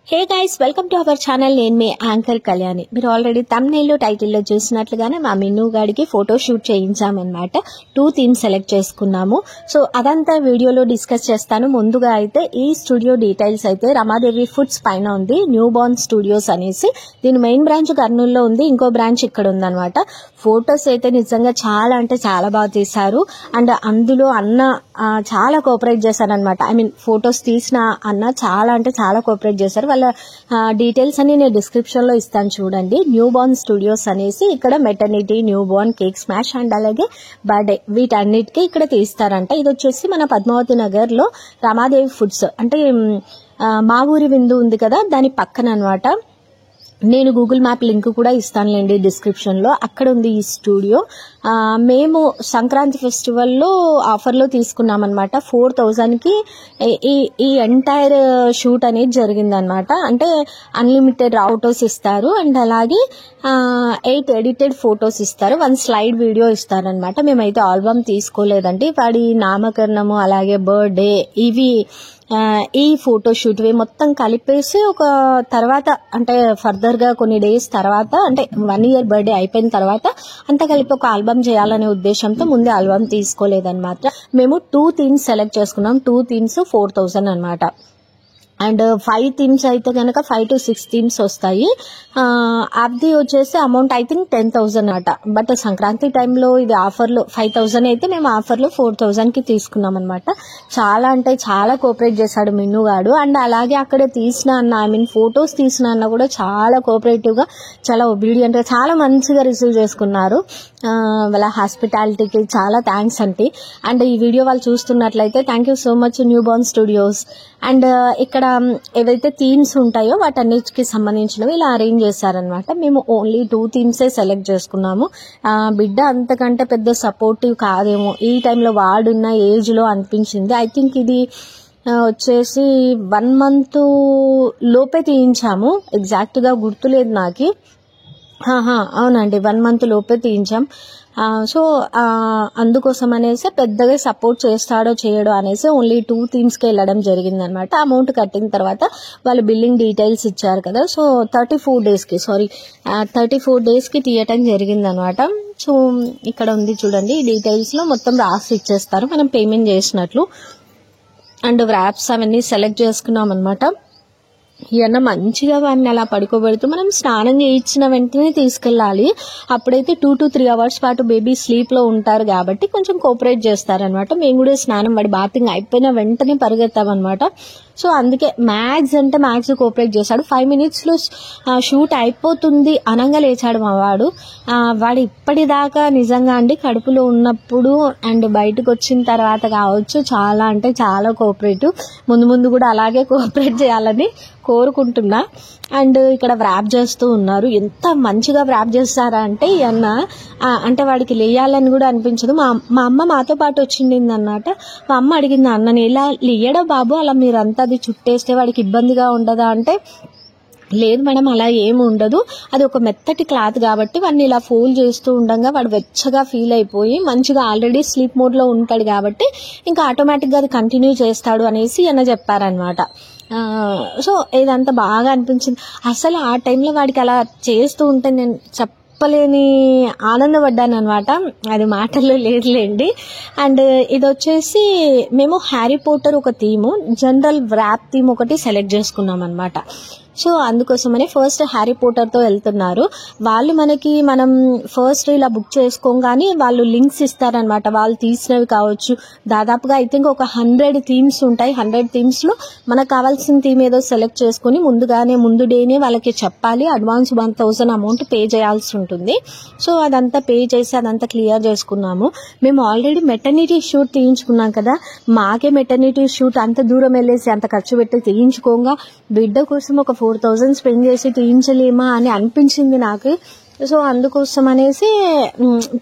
Hey guys, welcome to our channel. నేను మీ anchor Kalyani. మీరు already thumbnail టైటిల్లో చూసినట్లుగానే మా మిన్ను గాడికి ఫోటో షూట్ చేయించామన్నమాట. 2 థీమ్స్ సెలెక్ట్ చేసుకున్నాము. సో అదంతా వీడియోలో డిస్కస్ చేస్తాను. ముందుగా అయితే ఈ స్టూడియో డీటెయిల్స్ అయితే రమాదేవి ఫుడ్స్ పైన ఉంది, న్యూ బోర్న్ స్టూడియోస్ అనేసి. దీని మెయిన్ బ్రాంచ్ కర్నూలులో ఉంది, ఇంకో బ్రాంచ్ ఇక్కడ ఉందన్నమాట. ఫొటోస్ అయితే నిజంగా చాలా అంటే చాలా బాగా తీశారు. అండ్ అందులో అన్న చాలా కోఆపరేట్ చేశారనమాట. ఐ మీన్ ఫొటోస్ తీసిన అన్న చాలా అంటే చాలా కోఆపరేట్ చేశారు. వాళ్ళ డీటెయిల్స్ అన్ని నేను డిస్క్రిప్షన్ లో ఇస్తాను చూడండి. న్యూ బోర్న్ స్టూడియోస్ అనేసి ఇక్కడ maternity, new Born, cake smash and అలాగే బర్త్డే వీటన్నిటికీ ఇక్కడ తీస్తారంట. ఇది వచ్చేసి మన పద్మావతి నగర్ లో రమాదేవి ఫుడ్స్ అంటే మా ఊరి విందు ఉంది కదా, దాని పక్కన అనమాట. నేను గూగుల్ మ్యాప్ లింక్ కూడా ఇస్తానులేండి డిస్క్రిప్షన్ లో. అక్కడ ఉంది ఈ స్టూడియో. మేము సంక్రాంతి ఫెస్టివల్లో ఆఫర్లో తీసుకున్నాం అనమాట. 4,000 కి ఈ ఎంటైర్ షూట్ అనేది జరిగిందనమాట. అంటే అన్లిమిటెడ్ అవుటోస్ ఇస్తారు అండ్ అలాగే 8 ఎడిటెడ్ ఫొటోస్ ఇస్తారు, 1 స్లైడ్ వీడియో ఇస్తారనమాట. మేమైతే ఆల్బమ్ తీసుకోలేదండి. వాడి నామకరణము అలాగే బర్త్డే ఇవి ఈ ఫోటోషూట్ మొత్తం కలిపేసి ఒక తర్వాత అంటే ఫర్దర్ గా కొన్ని డేస్ తర్వాత అంటే 1 year బర్త్డే అయిపోయిన తర్వాత అంతా కలిపి ఒక ఆల్బమ్ చేయాలనే ఉద్దేశంతో ముందే ఆల్బమ్ తీసుకోలేదన్నమాట. మేము 2 థీమ్స్ సెలెక్ట్ చేసుకున్నాం. 2 థీమ్స్ 4,000 అనమాట. అండ్ 5 థీమ్స్ అయితే కనుక 5 to 6 థీమ్స్ వస్తాయి. అది వచ్చేసి అమౌంట్ ఐ థింక్ 10,000 అన్నమాట. బట్ సంక్రాంతి టైంలో ఇది ఆఫర్లో 5,000 అయితే మేము ఆఫర్లో 4,000 కి తీసుకున్నాం అనమాట. చాలా అంటే చాలా కోఆపరేట్ చేశాడు మిన్నుగాడు. అండ్ అలాగే అక్కడ తీసిన అన్న ఐ మీన్ ఫొటోస్ తీసిన అన్న కూడా చాలా కోఆపరేటివ్ గా, చాలా ఒబీడియంట్ గా, చాలా మంచిగా రిసీవ్ చేసుకున్నారు. వాళ్ళ హాస్పిటాలిటీకి చాలా థ్యాంక్స్ అండి. అండ్ ఈ వీడియో వాళ్ళు చూస్తున్నట్లయితే thank you so much new Born studios. And ఇక్కడ ఏవైతే థీమ్స్ ఉంటాయో వాటన్నిటికి సంబంధించినవి ఇలా అరేంజ్ చేశారనమాట. మేము ఓన్లీ 2 థీమ్సే సెలెక్ట్ చేసుకున్నాము. బిడ్డ అంతకంటే పెద్ద సపోర్టివ్ కాదేమో ఈ టైంలో వాడున్న ఏజ్ లో అనిపించింది. ఐ థింక్ ఇది వచ్చేసి 1 month లోపే తీయించాము, ఎగ్జాక్ట్ గా గుర్తులేదు నాకు. అవునండి, 1 month లోపే తీయించాం. సో అందుకోసం అనేసి పెద్దగా సపోర్ట్ చేస్తాడో చేయడో అనేసి ఓన్లీ 2 థీమ్స్ కి వెళ్ళడం జరిగిందనమాట. అమౌంట్ కట్టిన తర్వాత వాళ్ళు బిల్లింగ్ డీటెయిల్స్ ఇచ్చారు కదా, సో 34 days కి తీయటం జరిగిందనమాట. సో ఇక్కడ ఉంది చూడండి, డీటెయిల్స్ లో మొత్తం రాసి ఇచ్చేస్తారు మనం పేమెంట్ చేసినట్లు. అండ్ వ్రాప్స్ అవన్నీ సెలెక్ట్ చేసుకున్నాం అనమాట. ఇవన్న మంచిగా వాడిని అలా పడుకోబెడుతూ మనం స్నానం చేయించిన వెంటనే తీసుకెళ్ళాలి. అప్పుడైతే 2 to 3 hours పాటు బేబీ స్లీప్ లో ఉంటారు కాబట్టి కొంచెం కోఆపరేట్ చేస్తారనమాట. మేము కూడా స్నానం వాడి బాతింగ్ అయిపోయిన వెంటనే పరిగెత్తామన్నమాట. సో అందుకే మ్యాక్స్ కోఆపరేట్ చేశాడు. 5 minutes లో షూట్ అయిపోతుంది అనంగా లేచాడు మా వాడు. వాడు ఇప్పటిదాకా నిజంగా అండి కడుపులో ఉన్నప్పుడు అండ్ బయటకు వచ్చిన తర్వాత కావచ్చు చాలా అంటే చాలా కోఆపరేటివ్. ముందు కూడా అలాగే కోఆపరేట్ చేయాలని కోరుకుంటున్నా. అండ్ ఇక్కడ వ్రాప్ చేస్తూ ఉన్నారు. ఎంత మంచిగా వ్రాప్ చేస్తారా అంటే అన్న అంటే వాడికి లేయాలని కూడా అనిపించదు. మా అమ్మ మాతో పాటు వచ్చింది అన్నమాట. మా అమ్మ అడిగింది అన్నని, ఇలా లేయడా బాబు, అలా మీరంతా అది చుట్టేస్తే వాడికి ఇబ్బందిగా ఉండదా అంటే, లేదు మేడం అలా ఏమి ఉండదు, అది ఒక మెత్తటి క్లాత్ కాబట్టి వాడిని ఇలా ఫోల్డ్ చేస్తూ ఉండగా వాడు వెచ్చగా ఫీల్ అయిపోయి మంచిగా ఆల్రెడీ స్లీప్ మోడ్ లో ఉంటాడు కాబట్టి ఇంకా ఆటోమేటిక్ గా అది కంటిన్యూ చేస్తాడు అనేసి అన్న చెప్పారనమాట. సో ఇదంతా బాగా అనిపించింది. అసలు ఆ టైంలో వాడికి అలా చేస్తూ ఉంటే నేను చెప్పలేని ఆనందపడ్డాను అనమాట. అది మాటల్లో లేదులేండి. అండ్ ఇది వచ్చేసి మేము హ్యారీ పోటర్ ఒక థీము, జనరల్ వ్రాప్ థీమ్ ఒకటి సెలెక్ట్ చేసుకున్నాం అనమాట. సో అందుకోసమని ఫస్ట్ హ్యారీ పోటర్ తో వెళ్తున్నారు వాళ్ళు. మనం ఫస్ట్ ఇలా బుక్ చేసుకోగానే వాళ్ళు లింక్స్ ఇస్తారనమాట. వాళ్ళు తీసినవి కావచ్చు, దాదాపుగా ఐ థింక్ ఒక 100 థీమ్స్ ఉంటాయి. 100 థీమ్స్ లో మనకు కావాల్సిన థీమ్ ఏదో సెలెక్ట్ చేసుకుని ముందు డేనే వాళ్ళకి చెప్పాలి. అడ్వాన్స్ 1,000 అమౌంట్ పే చేయాల్సి ఉంటుంది. సో అదంతా పే చేసి అదంతా క్లియర్ చేసుకున్నాము. మేము ఆల్రెడీ మెటర్నిటీ షూట్ తీయించుకున్నాం కదా, మాకే మెటర్నిటీ షూట్ అంత దూరం వెళ్ళేసి అంత ఖర్చు పెట్టి తీయించుకోగా బిడ్డ కోసం ఒక 4,000 స్పెండ్ చేసి తీయించలేమా అని అనిపించింది నాకు. సో అందుకోసం అనేసి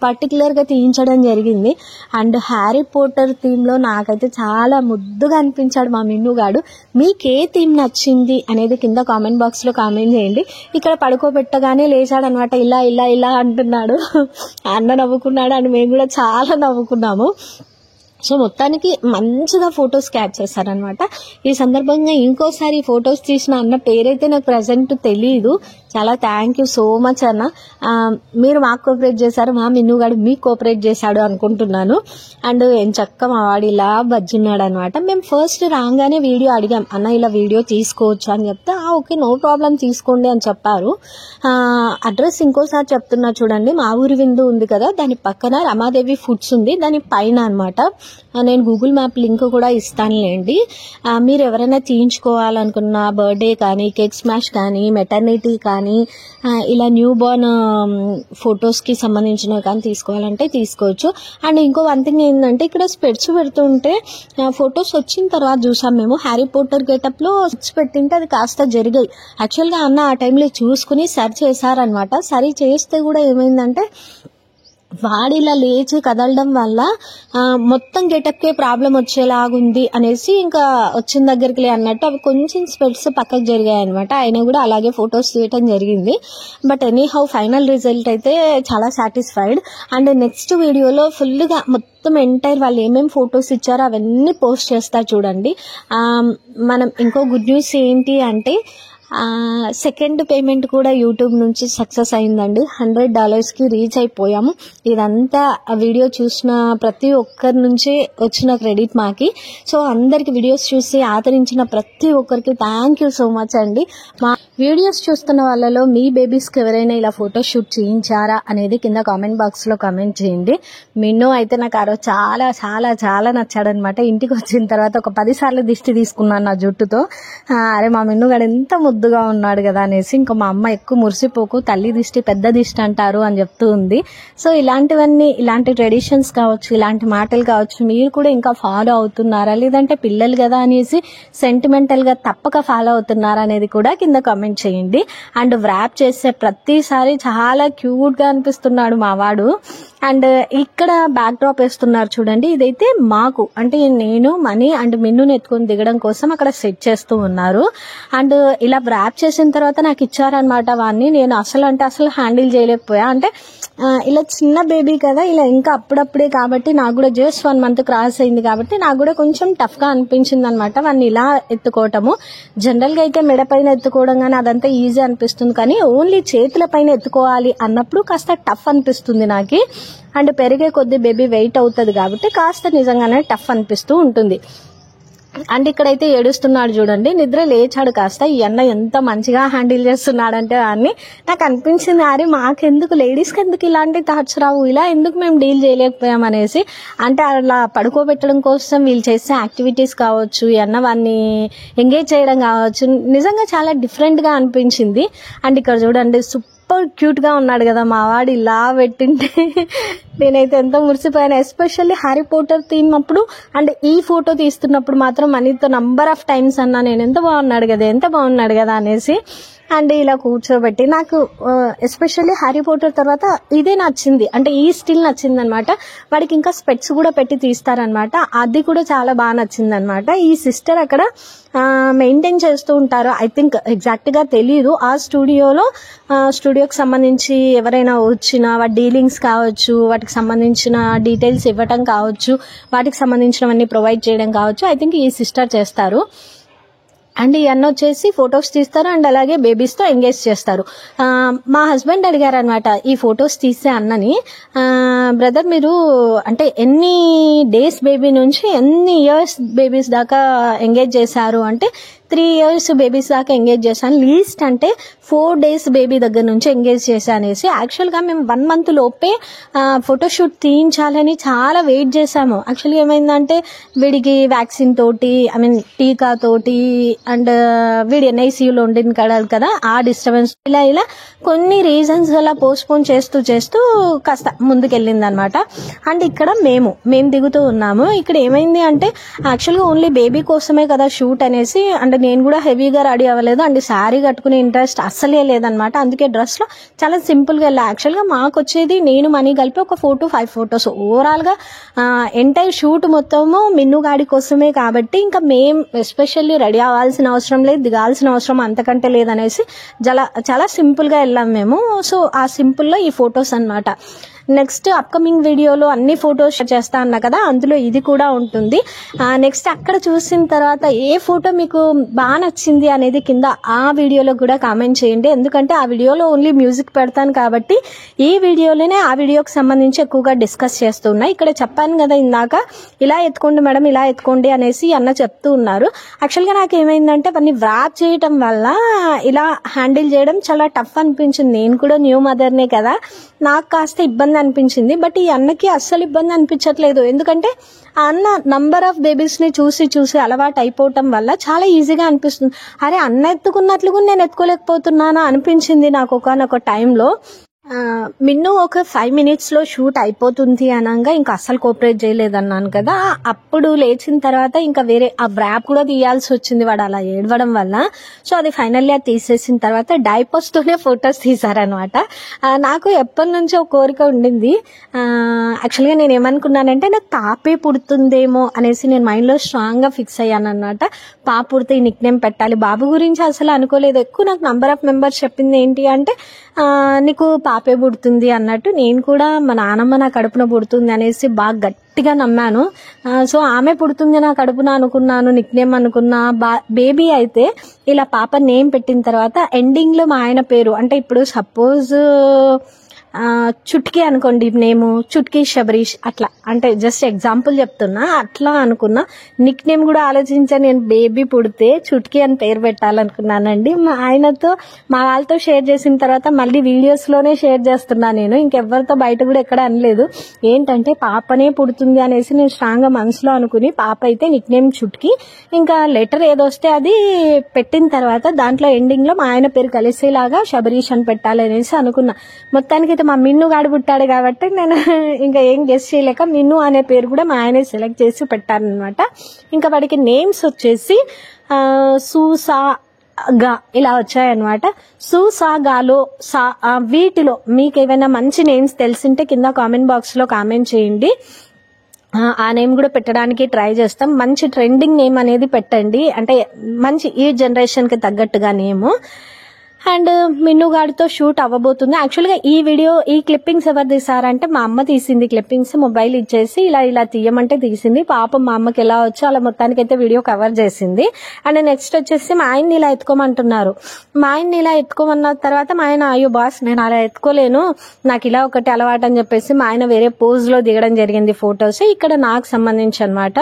పర్టికులర్ గా తీయించడం జరిగింది. అండ్ హ్యారీ పోటర్ థీమ్ లో నాకైతే చాలా ముద్దుగా అనిపించాడు మా మిన్నుగాడు. మీకు ఏ థీమ్ నచ్చింది అనేది కింద కామెంట్ బాక్స్ లో కామెంట్ చేయండి. ఇక్కడ పడుకోబెట్టగానే లేచాడు అనమాట, ఇలా ఇలా ఇలా అంటున్నాడు. అన్న నవ్వుకున్నాడు అండ్ మేము కూడా చాలా నవ్వుకున్నాము. సో మొత్తానికి మంచిగా ఫొటోస్ క్యాచ్ చేశారనమాట. ఈ సందర్భంగా ఇంకోసారి ఫొటోస్ తీసిన అన్న పేరైతే నాకు ప్రజెంట్ తెలియదు. చాలా థ్యాంక్ యూ సో మచ్ అన్న. మీరు మాకు కోఆపరేట్ చేశారు, మా మిన్నుగాడు మీకు కోఆపరేట్ చేశాడు అనుకుంటున్నాను. అండ్ ఎంచక్క మా వాడు ఇలా బజ్జున్నాడు అనమాట. మేము ఫస్ట్ రాగానే వీడియో అడిగాం, అన్న ఇలా వీడియో తీసుకోవచ్చు అని చెప్తే ఓకే నో ప్రాబ్లం తీసుకోండి అని చెప్పారు. అడ్రస్ ఇంకోసారి చెప్తున్నా చూడండి, మా ఊరి విందు ఉంది కదా, దాని పక్కన రమాదేవి ఫుడ్స్ ఉంది, దాని పైన అనమాట. నేను గూగుల్ మ్యాప్ లింక్ కూడా ఇస్తానులేండి. మీరు ఎవరైనా తీయించుకోవాలనుకున్న బర్త్డే కానీ, కేక్ స్మాష్ కానీ, మెటర్నిటీ కానీ, ఇలా న్యూ బోర్న్ ఫొటోస్కి సంబంధించినవి కానీ తీసుకోవాలంటే తీసుకోవచ్చు. అండ్ ఇంకో వన్ థింగ్ ఏంటంటే, ఇక్కడ స్పెట్స్ పెడుతుంటే ఫొటోస్ వచ్చిన తర్వాత చూసాం మేము, హ్యారీ పోటర్ గెటప్లో స్పెట్స్ పెట్టింటే అది కాస్త జరిగాయి. యాక్చువల్గా అన్న ఆ టైంలో చూసుకుని సరి చేశారనమాట. సరి చేస్తే కూడా ఏమైందంటే, వాడిలా లేచి కదలడం వల్ల మొత్తం గెటప్కే ప్రాబ్లం వచ్చేలాగుంది అనేసి ఇంకా వచ్చిన దగ్గరికి అన్నట్టు అవి కొంచెం స్పెట్స్ పక్కకు జరిగాయి అనమాట. అయినా కూడా అలాగే ఫొటోస్ తీయటం జరిగింది. But any how final result అయితే చాలా సాటిస్ఫైడ్. అండ్ నెక్స్ట్ వీడియోలో ఫుల్గా మొత్తం ఎంటైర్ వాళ్ళు ఏమేమి ఫొటోస్ ఇచ్చారో అవన్నీ పోస్ట్ చేస్తా చూడండి. మనం ఇంకో గుడ్ న్యూస్ ఏంటి అంటే, సెకండ్ పేమెంట్ కూడా యూట్యూబ్ నుంచి సక్సెస్ అయిందండి. $100కి రీచ్ అయిపోయాము. ఇదంతా వీడియో చూసిన ప్రతి ఒక్కరి నుంచి వచ్చిన క్రెడిట్ మాకి. సో అందరికి వీడియోస్ చూసి ఆదరించిన ప్రతి ఒక్కరికి థ్యాంక్ యూ సో మచ్ అండి. మా వీడియోస్ చూస్తున్న వాళ్ళలో మీ బేబీస్కి ఎవరైనా ఇలా ఫోటో షూట్ చేయించారా అనేది కింద కామెంట్ బాక్స్లో కామెంట్ చేయండి. మిన్ను అయితే నాకు ఆ రోజు చాలా చాలా చాలా నచ్చాడనమాట. ఇంటికి వచ్చిన తర్వాత ఒక 10 సార్లు దిష్టి తీసుకున్నాను నా జుట్టుతో. అరే మా మిన్నుగాడు ఎంత ముద్దుగా ఉన్నాడు కదా అనేసి. ఇంకా మా అమ్మ ఎక్కువ మురిసిపోకు, తల్లి దిష్టి పెద్ద దిష్టి అంటారు అని చెప్తూ ఉంది. సో ఇలాంటివన్నీ, ఇలాంటి ట్రెడిషన్స్ కావచ్చు, ఇలాంటి మాటలు కావచ్చు, మీరు కూడా ఇంకా ఫాలో అవుతున్నారా, లేదంటే పిల్లలు కదా అనేసి సెంటిమెంటల్గా తప్పక ఫాలో అవుతున్నారా అనేది కూడా కింద కామెంట్ చేయండి. అండ్ వ్రాప్ చేసే ప్రతిసారి చాలా క్యూట్గా అనిపిస్తున్నాడు మా వాడు. అండ్ ఇక్కడ బ్యాక్ డ్రాప్ వేస్తున్నారు చూడండి, ఇదైతే మాకు అంటే నేను మనీ అండ్ మిన్నుని ఎత్తుకొని దిగడం కోసం అక్కడ సెట్ చేస్తూ ఉన్నారు. అండ్ ఇలా వ్రాప్ చేసిన తర్వాత నాకు ఇచ్చారనమాట వాడిని. నేను అసలు హ్యాండిల్ చేయలేకపోయా. అంటే ఇలా చిన్న బేబీ కదా, ఇలా ఇంకా అప్పుడప్పుడే కాబట్టి నాకు కూడా జస్ట్ 1 month క్రాస్ అయింది కాబట్టి నాకు కూడా కొంచెం టఫ్గా అనిపించింది అనమాట వాడిని ఇలా ఎత్తుకోవటము. జనరల్గా అయితే మెడ పైన ఎత్తుకోవడం కానీ అదంతా ఈజీ అనిపిస్తుంది, కానీ ఓన్లీ చేతుల పైన ఎత్తుకోవాలి అన్నప్పుడు కాస్త టఫ్ అనిపిస్తుంది నాకు. అండ్ పెరిగే కొద్ది బేబీ వెయిట్ అవుతుంది కాబట్టి కాస్త నిజంగానే టఫ్ అనిపిస్తూ ఉంటుంది. అండ్ ఇక్కడైతే ఏడుస్తున్నాడు చూడండి, నిద్ర లేచాడు కాస్త. ఈ అన్న ఎంత మంచిగా హ్యాండిల్ చేస్తున్నాడంటే అన్ని నాకు అనిపించింది, అరే మాకెందుకు, లేడీస్కి ఎందుకు ఇలాంటి థాట్స్ రావు, ఇలా ఎందుకు మేము డీల్ చేయలేకపోయాం అనేసి. అంటే అలా పడుకోబెట్టడం కోసం వీళ్ళు చేసే యాక్టివిటీస్ కావచ్చు, ఈ అన్న వాడిని ఎంగేజ్ చేయడం కావచ్చు, నిజంగా చాలా డిఫరెంట్గా అనిపించింది. అండ్ ఇక్కడ చూడండి సూపర్ క్యూట్గా ఉన్నాడు కదా మా వాడు. ఇలా పెట్టింటే నేనైతే ఎంతో మురిసిపోయాను. ఎస్పెషల్లీ హ్యారీ పోటర్ థీమ్ అప్పుడు అండ్ ఈ ఫోటో తీస్తున్నప్పుడు మాత్రం మనీతో నంబర్ ఆఫ్ టైమ్స్ అన్నా నేను ఎంత బాగున్నాడు కదా అనేసి. అండ్ ఇలా కూర్చోబెట్టి నాకు ఎస్పెషల్లీ హ్యారీ పోటర్ తర్వాత ఇదే నచ్చింది, అంటే ఈ స్టిల్ నచ్చింది అనమాట. వాడికి ఇంకా స్పెట్స్ కూడా పెట్టి తీస్తారనమాట, అది కూడా చాలా బాగా నచ్చింది అనమాట. ఈ సిస్టర్ అక్కడ మెయింటైన్ చేస్తూ ఉంటారు, ఐ థింక్ ఎగ్జాక్ట్గా తెలియదు. ఆ స్టూడియోకి సంబంధించి ఎవరైనా వచ్చిన వాటి డీలింగ్స్ కావచ్చు, వాటికి సంబంధించిన డీటెయిల్స్ ఇవ్వటం కావచ్చు, వాటికి సంబంధించినవన్నీ ప్రొవైడ్ చేయడం కావచ్చు, ఐ థింక్ ఈ సిస్టర్ చేస్తారు. అండ్ ఈ అన్న వచ్చేసి ఫొటోస్ తీస్తారు అండ్ అలాగే బేబీస్తో ఎంగేజ్ చేస్తారు. మా హస్బెండ్ అడిగారు అనమాట ఈ ఫొటోస్ తీసే అన్నని, బ్రదర్ మీరు అంటే ఎన్ని డేస్ బేబీ నుంచి ఎన్ని ఇయర్స్ బేబీస్ దాకా ఎంగేజ్ చేశారు అంటే 3 years బేబీస్ దాకా ఎంగేజ్ చేశాను, లీస్ట్ అంటే 4 days బేబీ దగ్గర నుంచి ఎంగేజ్ చేశానేసి. యాక్చువల్గా మేము 1 month లోపే ఫోటోషూట్ తీయించాలని చాలా వెయిట్ చేశాము. యాక్చువల్గా ఏమైందంటే వీడికి వ్యాక్సిన్ తోటి టీకా తోటి అండ్ వీడి NICUలో ఉండింది కదా, ఆ డిస్టర్బెన్స్ ఇలా కొన్ని రీజన్స్ అలా పోస్ట్పోన్ చేస్తూ కాస్త ముందుకెళ్ళింది అనమాట. అండ్ ఇక్కడ మేము దిగుతూ ఉన్నాము. ఇక్కడ ఏమైంది అంటే యాక్చువల్గా ఓన్లీ బేబీ కోసమే కదా షూట్ అనేసి, అంటే నేను కూడా హెవీగా రెడీ అవ్వలేదు అండ్ శారీ కట్టుకునే ఇంట్రెస్ట్ అస్సలే లేదనమాట. అందుకే డ్రెస్లో చాలా సింపుల్గా వెళ్ళా. యాక్చువల్గా మాకు వచ్చేది నేను మనీ కలిపి ఒక 4 to 5 photos ఓవరాల్గా ఎంటైర్ షూట్ మొత్తము మిన్నుగాడి కోసమే కాబట్టి ఇంకా మేము ఎస్పెషల్లీ రెడీ అవ్వాల్సిన అవసరం లేదు, దిగాల్సిన అవసరం అంతకంటే లేదనేసి చాలా సింపుల్గా వెళ్ళాం మేము. సో ఆ సింపుల్లో ఈ ఫొటోస్ అనమాట. నెక్స్ట్ అప్కమింగ్ వీడియోలో అన్ని ఫొటోస్ షేర్ చేస్తా అన్నా కదా, అందులో ఇది కూడా ఉంటుంది. నెక్స్ట్ అక్కడ చూసిన తర్వాత ఏ ఫోటో మీకు బాగా నచ్చింది అనేది కింద ఆ వీడియోలో కూడా కామెంట్ చేయండి. ఎందుకంటే ఆ వీడియోలో ఓన్లీ మ్యూజిక్ పెడతాను కాబట్టి ఈ వీడియోలోనే ఆ వీడియోకి సంబంధించి ఎక్కువగా డిస్కస్ చేస్తున్నా. ఇక్కడ చెప్పాను కదా ఇందాక, ఇలా ఎత్తుకోండి మేడం, ఇలా ఎత్తుకోండి అనేసి అన్న చెప్తూ ఉన్నారు. యాక్చువల్గా నాకు ఏమైందంటే అవన్నీ వ్రాప్ చేయటం వల్ల ఇలా హ్యాండిల్ చేయడం చాలా టఫ్ అనిపించింది. నేను కూడా న్యూ మదర్నే కదా, నాకు కాస్త ఇబ్బంది అనిపించింది. బట్ ఈ అన్నకి అస్సలు ఇబ్బంది అనిపించట్లేదు. ఎందుకంటే ఆ అన్న నంబర్ ఆఫ్ బేబీస్ ని చూసి చూసి అలవాటు అయిపోవటం వల్ల చాలా ఈజీగా అనిపిస్తుంది. అరే అన్న ఎత్తుకున్నట్లుగా నేను ఎత్తుకోలేకపోతున్నానా అనిపించింది నాకు ఒకనొక టైంలో. మిన్ను ఒక 5 minutes లో షూట్ అయిపోతుంది అనగా ఇంకా అస్సలు కోఆపరేట్ చేయలేదన్నాను కదా. అప్పుడు లేచిన తర్వాత ఇంకా వేరే ఆ వ్రాప్ కూడా తీయాల్సి వచ్చింది వాడు అలా ఏడవడం వల్ల. సో అది ఫైనల్లీ అది తీసేసిన తర్వాత డైపర్స్ తోనే ఫొటోస్ తీసారనమాట. నాకు ఎప్పటి నుంచో ఒక కోరిక ఉండింది. యాక్చువల్గా నేను ఏమనుకున్నానంటే నాకు పాపే పుడుతుందేమో అనేసి నేను మైండ్లో స్ట్రాంగ్గా ఫిక్స్ అయ్యాను అనమాట. పాప పుడితే ఈ నిక్ నేమ్ పెట్టాలి. బాబు గురించి అసలు అనుకోలేదు. ఎక్కువ నాకు నంబర్ ఆఫ్ మెంబర్స్ చెప్పింది ఏంటి అంటే నీకు పాపే పుడుతుంది అన్నట్టు. నేను కూడా మా నానమ్మ నా కడుపున పుడుతుంది అనేసి బాగా గట్టిగా నమ్మాను. సో ఆమె పుడుతుంది నా కడుపున అనుకున్నాను, నిక్ నేమ్ అనుకున్నా. బేబీ అయితే ఇలా పాప నేమ్ పెట్టిన తర్వాత ఎండింగ్ లో మా ఆయన పేరు, అంటే ఇప్పుడు సపోజ్ చుట్కీ అనుకోండి, నేము చుట్కీ శబరీష్ అట్లా, అంటే జస్ట్ ఎగ్జాంపుల్ చెప్తున్నా. అట్లా అనుకున్నా. నిక్ నేమ్ కూడా ఆలోచించా. నేను బేబీ పుడితే చుట్కీ అని పేరు పెట్టాలనుకున్నానండి. మా ఆయనతో మా వాళ్ళతో షేర్ చేసిన తర్వాత మళ్ళీ వీడియోస్ లోనే షేర్ చేస్తున్నా. నేను ఇంకెవరితో బయట కూడా ఎక్కడ అనలేదు. ఏంటంటే పాపనే పుడుతుంది అనేసి నేను స్ట్రాంగ్ గా మనసులో అనుకుని పాప అయితే నిక్ నేమ్ చుట్కీ, ఇంకా లెటర్ ఏదొస్తే అది పెట్టిన తర్వాత దాంట్లో ఎండింగ్ లో మా ఆయన పేరు కలిసేలాగా శబరీష్ అని పెట్టాలనేసి అనుకున్నా. మొత్తానికి మా మిన్ను గాడు పుట్టాడు కాబట్టి నేను ఇంకా ఏం గెస్ చేయలేక మిన్ను అనే పేరు కూడా మా ఆయనే సెలెక్ట్ చేసి పెట్టారనమాట. ఇంకా వాడికి నేమ్స్ వచ్చేసి సూసాగా ఇలా వచ్చాయన్నమాట. సూసాగాలో వీటిలో మీకు ఏమైనా మంచి నేమ్స్ తెలిసింటే కింద కామెంట్ బాక్స్ లో కామెంట్ చేయండి. ఆ నేమ్ కూడా పెట్టడానికి ట్రై చేస్తాం. మంచి ట్రెండింగ్ నేమ్ అనేది పెట్టండి, అంటే మంచి ఈ జనరేషన్ కి తగ్గట్టుగా నేము. అండ్ మిన్ను గాడితో షూట్ అవ్వబోతుంది. యాక్చువల్గా ఈ వీడియో ఈ క్లిప్పింగ్స్ ఎవరు తీసారంటే మా అమ్మ తీసింది. క్లిప్పింగ్స్ మొబైల్ ఇచ్చేసి ఇలా తీయమంటే తీసింది. పాపం మా అమ్మకి ఎలా వచ్చో అలా మొత్తానికైతే వీడియో కవర్ చేసింది. అండ్ నెక్స్ట్ వచ్చేసి మా ఆయన్ని ఇలా ఎత్తుకోమంటున్నారు. మా ఆయన్ని ఇలా ఎత్తుకోమన్న తర్వాత మా ఆయన అయ్యో బాస్ నేను అలా ఎత్తుకోలేను, నాకు ఇలా ఒకటి అలవాటు అని చెప్పేసి మా ఆయన వేరే పోజ్ లో దిగడం జరిగింది ఫొటోస్, ఇక్కడ నాకు సంబంధించి అనమాట.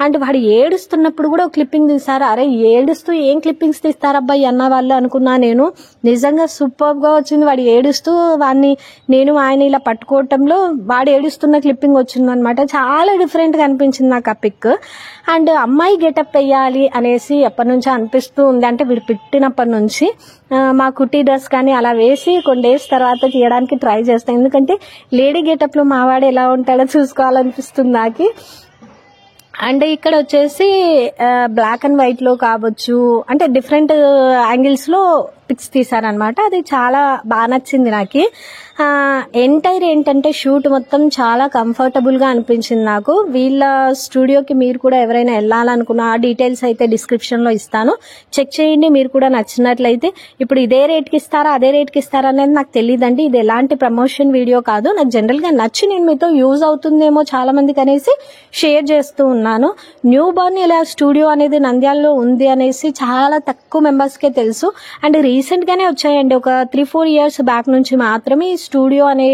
అండ్ వాడు ఏడుస్తున్నప్పుడు కూడా ఒక క్లిప్పింగ్ తీసారు. అరే ఏడుస్తూ ఏం క్లిప్పింగ్స్ తీస్తారబ్బాయి అన్న వాళ్ళు అనుకున్నా నేను. నిజంగా సూపర్ గా వచ్చింది. వాడు ఏడుస్తూ వాడిని నేను ఆయన ఇలా పట్టుకోవటంలో వాడు ఏడుస్తున్న క్లిప్పింగ్ వచ్చింది అనమాట. చాలా డిఫరెంట్ గా అనిపించింది నాకు ఆ పిక్. అండ్ అమ్మాయి గెటప్ వేయాలి అనేసి ఎప్పటి నుంచో అనిపిస్తూ ఉంది. అంటే వీడు పెట్టినప్పటి నుంచి మా కుట్టి డ్రెస్ కానీ అలా వేసి కొన్ని డేస్ తర్వాత తీయడానికి ట్రై చేస్తాను. ఎందుకంటే లేడీ గెటప్ లో మావాడు ఎలా ఉంటాడో చూసుకోవాలనిపిస్తుంది నాకు. అండ్ ఇక్కడ వచ్చేసి బ్లాక్ అండ్ వైట్ లో కావచ్చు, అంటే డిఫరెంట్ యాంగిల్స్ లో పిక్స్ తీసారనమాట. అది చాలా బాగా నచ్చింది నాకు. ఎంటైర్ ఏంటంటే షూట్ మొత్తం చాలా కంఫర్టబుల్ గా అనిపించింది నాకు. వీళ్ళ స్టూడియోకి మీరు కూడా ఎవరైనా వెళ్ళాలనుకున్నా ఆ డీటెయిల్స్ అయితే డిస్క్రిప్షన్ లో ఇస్తాను, చెక్ చేయండి. మీరు కూడా నచ్చినట్లయితే. ఇప్పుడు ఇదే రేట్ కి ఇస్తారా అదే రేట్ కి ఇస్తారా అనేది నాకు తెలియదండి. ఇది ఎలాంటి ప్రమోషన్ వీడియో కాదు, నాకు జనరల్ గా నచ్చి నేను మీతో యూజ్ అవుతుందేమో చాలా మందికి అనేసి షేర్ చేస్తూ ఉన్నాను. న్యూ బోర్న్ ఇలా స్టూడియో అనేది నంద్యాలలో ఉంది అనేసి చాలా తక్కువ మెంబర్స్ కే తెలుసు. అండ్ రీసెంట్ గానే వచ్చాయండి, ఒక 3-4 years బ్యాక్ నుంచి మాత్రమే స్టూడియో అనే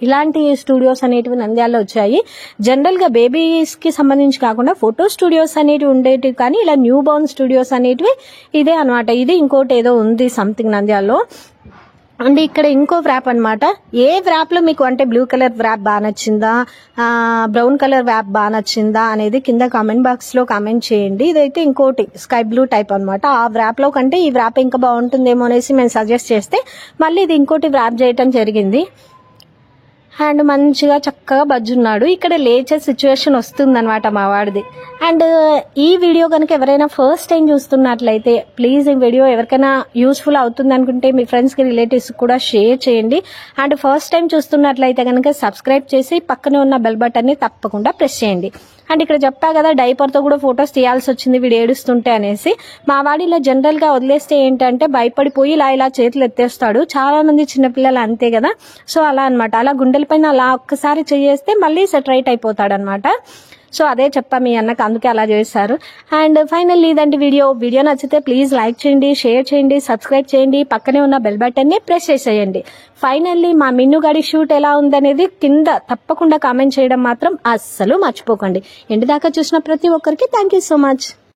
ఇలాంటి స్టూడియోస్ అనేటివి నంద్యాలలో వచ్చాయి. జనరల్ గా బేబీస్ కి సంబంధించి కాకుండా ఫోటో స్టూడియోస్ అనేటివి ఉండేటివి, కానీ ఇలా న్యూ బోర్న్ స్టూడియోస్ అనేటివి ఇదే అనమాట. ఇది ఇంకోటి ఏదో ఉంది సంథింగ్ నంద్యాలలో. అండ్ ఇక్కడ ఇంకో వ్రాప్ అనమాట. ఏ వ్రాప్ లో మీకు అంటే బ్లూ కలర్ వ్రాప్ బాగా నచ్చిందా, బ్రౌన్ కలర్ వ్రాప్ బాగా నచ్చిందా అనేది కింద కామెంట్ బాక్స్ లో కామెంట్ చేయండి. ఇదైతే ఇంకోటి స్కై బ్లూ టైప్ అనమాట. ఆ వ్రాప్ లో కంటే ఈ వ్రాప్ ఇంకా బాగుంటుందేమో అనేసి మేము సజెస్ట్ చేస్తే మళ్ళీ ఇది ఇంకోటి వ్రాప్ చేయటం జరిగింది. అండ్ మంచిగా చక్కగా బజ్జున్నాడు. ఇక్కడ లేచే సిచ్యువేషన్ వస్తుంది అనమాట మా వాడిది. అండ్ ఈ వీడియో కనుక ఎవరైనా ఫస్ట్ టైం చూస్తున్నట్లయితే ప్లీజ్ ఈ వీడియో ఎవరికైనా యూస్ఫుల్ అవుతుంది అనుకుంటే మీ ఫ్రెండ్స్ కి రిలేటివ్స్ కూడా షేర్ చేయండి. అండ్ ఫస్ట్ టైం చూస్తున్నట్లయితే కనుక సబ్స్క్రైబ్ చేసి పక్కనే ఉన్న బెల్ బటన్ ని తప్పకుండా ప్రెస్ చేయండి. అండ్ ఇక్కడ చెప్పా కదా డైపర్తో కూడా ఫొటోస్ తీయాల్సి వచ్చింది వీడు ఏడుస్తుంటే అనేసి. మా వాడు ఇలా జనరల్గా వదిలేస్తే ఏంటంటే భయపడిపోయి ఇలా చేతులు ఎత్తేస్తాడు. చాలా మంది చిన్నపిల్లలు అంతే కదా. సో అలా అనమాట, అలా గుండెల పైన అలా ఒక్కసారి చేస్తే మళ్ళీ సెటరైట్ అయిపోతాడు అనమాట. సో అదే చెప్పా మీ అన్నకు, అందుకే అలా చేశారు. అండ్ ఫైనల్లీ ఇదంటే వీడియో నచ్చితే ప్లీజ్ లైక్ చేయండి, షేర్ చేయండి, సబ్స్క్రైబ్ చేయండి, పక్కనే ఉన్న బెల్ బటన్ని ప్రెస్ చేసేయండి. ఫైనల్లీ మా మిన్ను గాడి షూట్ ఎలా ఉందనేది కింద తప్పకుండా కామెంట్ చేయడం మాత్రం అస్సలు మర్చిపోకండి. ఎండ్ దాకా చూసిన ప్రతి ఒక్కరికి థ్యాంక్ యూ సో మచ్.